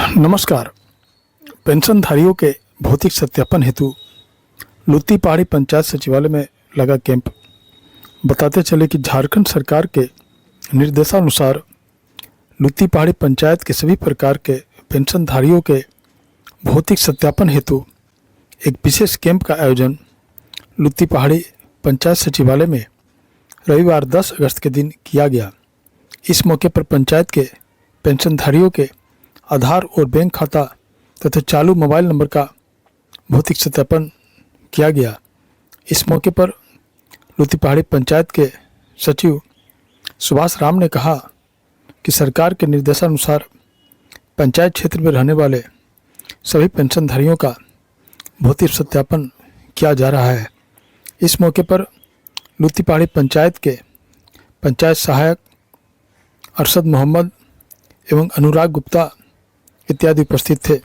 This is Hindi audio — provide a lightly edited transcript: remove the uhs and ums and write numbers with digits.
नमस्कार। पेंशनधारियों के भौतिक सत्यापन हेतु लुत्ती पहाड़ी पंचायत सचिवालय में लगा कैंप। बताते चले कि झारखंड सरकार के निर्देशानुसार लुत्ती पहाड़ी पंचायत के सभी प्रकार के पेंशनधारियों के भौतिक सत्यापन हेतु एक विशेष कैंप का आयोजन लुत्ती पहाड़ी पंचायत सचिवालय में रविवार 10 अगस्त के दिन किया गया। इस मौके पर पंचायत के पेंशनधारियों के आधार और बैंक खाता तथा चालू मोबाइल नंबर का भौतिक सत्यापन किया गया। इस मौके पर लुत्ती पहाड़ी पंचायत के सचिव सुभाष राम ने कहा कि सरकार के निर्देशानुसार पंचायत क्षेत्र में रहने वाले सभी पेंशनधारियों का भौतिक सत्यापन किया जा रहा है। इस मौके पर लुत्ती पहाड़ी पंचायत के पंचायत सहायक अरशद मोहम्मद एवं अनुराग गुप्ता इत्यादि उपस्थित थे।